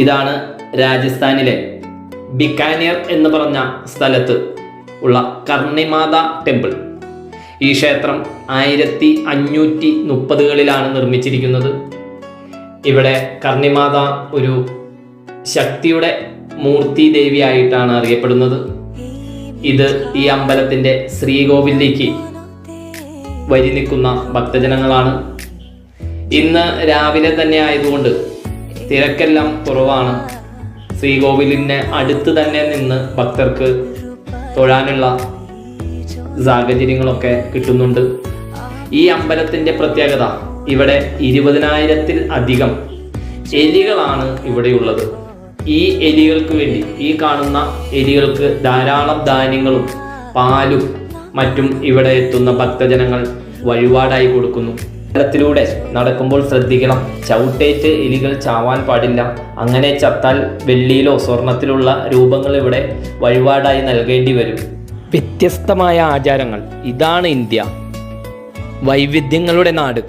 ഇതാണ് രാജസ്ഥാനിലെ ബിക്കാനേർ എന്ന് പറഞ്ഞ സ്ഥലത്ത് ഉള്ള കർണിമാത ടെമ്പിൾ. ഈ ക്ഷേത്രം 1530കളിലാണ് നിർമ്മിച്ചിരിക്കുന്നത്. ഇവിടെ കർണിമാത ഒരു ശക്തിയുടെ മൂർത്തി ദേവിയായിട്ടാണ് അറിയപ്പെടുന്നത്. ഇത് ഈ അമ്പലത്തിൻ്റെ ശ്രീകോവിലേക്ക് വരി നിൽക്കുന്ന ഭക്തജനങ്ങളാണ്. ഇന്ന് രാവിലെ തന്നെ ആയതുകൊണ്ട് തിരക്കെല്ലാം കുറവാണ്. ശ്രീകോവിലിന് അടുത്ത് തന്നെ നിന്ന് ഭക്തർക്ക് തൊഴാനുള്ള സാഹചര്യങ്ങളൊക്കെ കിട്ടുന്നുണ്ട്. ഈ അമ്പലത്തിൻ്റെ പ്രത്യേകത, ഇവിടെ 20,000-ൽ അധികം എലികളാണ് ഇവിടെയുള്ളത്. ഈ എലികൾക്ക് വേണ്ടി, ഈ കാണുന്ന എലികൾക്ക് ധാരാളം ധാന്യങ്ങളും പാലും മറ്റും ഇവിടെ എത്തുന്ന ഭക്തജനങ്ങൾ വഴിപാടായി കൊടുക്കുന്നു. അമ്പലത്തിലൂടെ നടക്കുമ്പോൾ ശ്രദ്ധിക്കണം, ചവിട്ടേറ്റ് എലികൾ ചാവാൻ പാടില്ല. അങ്ങനെ ചത്താൽ വെള്ളിയിലോ സ്വർണത്തിലുള്ള രൂപങ്ങൾ ഇവിടെ വഴിപാടായി നൽകേണ്ടി വരും. വ്യത്യസ്തമായ ആചാരങ്ങൾ. ഇതാണ് ഇന്ത്യ, വൈവിധ്യങ്ങളുടെ നാട്.